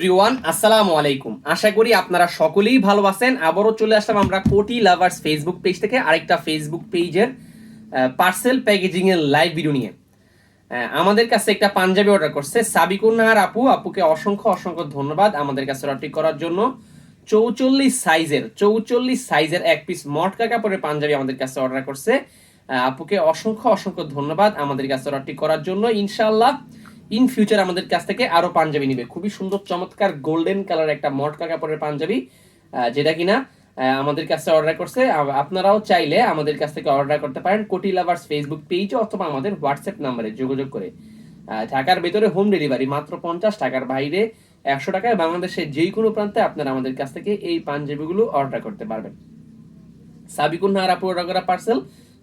Everyone, আসসালামু আলাইকুম। আশা করি আপনারা সকলেই ভালো আছেন। আবারও চলে আসলাম আমরা কোটি লাভার্স ফেসবুক পেজ থেকে আরেকটা ফেসবুক পেজের পার্সেল প্যাকেজিং এর লাইভ ভিডিও নিয়ে। আমাদের কাছে একটা পাঞ্জাবি অর্ডার করছে সাবিকুন নাহার আপু। আপুকে অসংখ্য অসংখ্য ধন্যবাদ আমাদের কাছে অর্ডারটি করার জন্য। 44 সাইজের এক পিস মটকা কাপড়ের পাঞ্জাবি আমাদের কাছে অর্ডার করছে। আপুকে অসংখ্য অসংখ্য ধন্যবাদ আমাদের কাছে অর্ডারটি করার জন্য। ইনশাআল্লাহ ইন ফিউচার আমাদের কাছ থেকে আরো পাঞ্জাবি নিবে। খুবই সুন্দর চমৎকার গোল্ডেন কালার একটা মটকা কাপড়ের পাঞ্জাবি, যেটা কিনা আমাদের কাছে অর্ডার করছে। আপনারাও চাইলে আমাদের কাছ থেকে অর্ডার করতে পারেন কোটি লাভার্স ফেসবুক পেজে অথবা আমাদের হোয়াটসঅ্যাপ নাম্বারে যোগাযোগ করে। ঢাকার ভেতরে হোম ডেলিভারি মাত্র 50 টাকার, বাইরে 100 টাকায়। বাংলাদেশের যে কোনো প্রান্তে আপনারা আমাদের কাছ থেকে এই পাঞ্জাবিগুলো অর্ডার করতে পারবেন। সাবিকুন নাহার আপু অর্ডার করা পার্সেল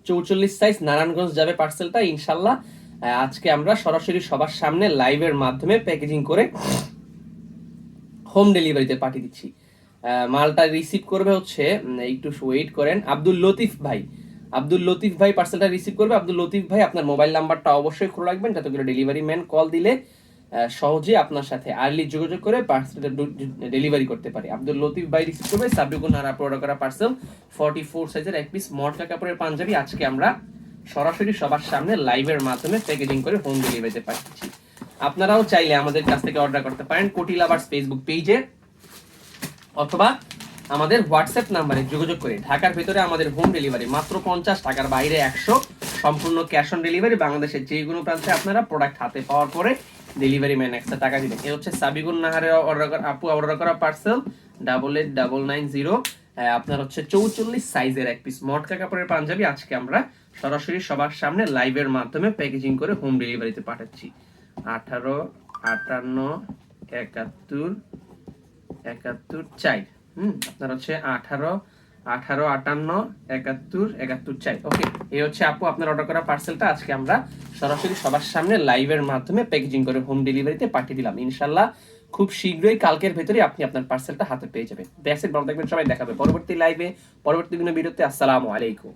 44 সাইজ, নারায়ণগঞ্জ যাবে পার্সেলটা ইনশাল্লাহ। আজকে আমরা সরাসরি সবার সামনে লাইভের মাধ্যমে প্যাকেজিং করে হোম ডেলিভারিতে পাঠিয়ে দিচ্ছি। মালটা রিসিভ করবে হচ্ছে, একটু ওয়েট করেন, আব্দুল লতিফ ভাই পার্সেলটা রিসিভ করবে। আব্দুল লতিফ ভাই আপনার মোবাইল নাম্বারটা অবশ্যই খোলা রাখবেন, যাতে করে ডেলিভারি ম্যান কল দিলে সহজে আপনার সাথে আর্লি যোগাযোগ করে পার্সেলটা ডেলিভারি করতে পারে। আব্দুল লতিফ ভাই রিসিভ করবে সাবিকুন নাহার আপু অর্ডার করা পার্সেল 44 সাইজের এক পিস মটকা কাপড়ের পাঞ্জাবি। আজকে আমরা সরাসরি সবার সামনে লাইভের মাধ্যমে প্যাকেজিং করে হোম ডেলিভারিতে পাঠিয়েছি। আপনারাও চাইলে আমাদের কাছ থেকে অর্ডার করতে পারেন কোটি লাভার্স ফেসবুক পেজে অথবা আমাদের হোয়াটসঅ্যাপ নাম্বারে যোগাযোগ করে। ঢাকার ভেতরে আমাদের হোম ডেলিভারি মাত্র 50 টাকার, বাইরে 100, সম্পূর্ণ ক্যাশ অন ডেলিভারি। বাংলাদেশের যে কোনো প্রান্তে আপনারা প্রোডাক্ট হাতে পাওয়ার পরে ডেলিভারি ম্যান এক্সট্রা টাকা দিবেন। এই হচ্ছে সাবিকুন নাহারের আপু অর্ডার করা পার্সেল 889990। আপনার হচ্ছে 44 সাইজের এক পিস মটকা কাপড়ের পাঞ্জাবি আজকে আমরা সরাসরি সবার সামনে লাইভের মাধ্যমে প্যাকেজিং করে হোম ডেলিভারিতে পাঠাচ্ছি। 18 58 71 71 4। আপনার হচ্ছে 18 58 71 71 4। ওকে, এই হচ্ছে আপু আপনার অর্ডার করা পার্সেলটা আজকে আমরা সরাসরি সবার সামনে লাইভের মাধ্যমে প্যাকেজিং করে হোম ডেলিভারিতে পাঠিয়ে দিলাম। ইনশাআল্লাহ খুব শীঘ্রই কালকের ভেতরে আপনি আপনার পার্সেলটা হাতে পেয়ে যাবেন। দ্যাটস ইট, ভালো থাকবেন সবাই, দেখাবে পরবর্তী লাইভে, পরবর্তী দিনের ভিডিওতে। আসসালামু আলাইকুম।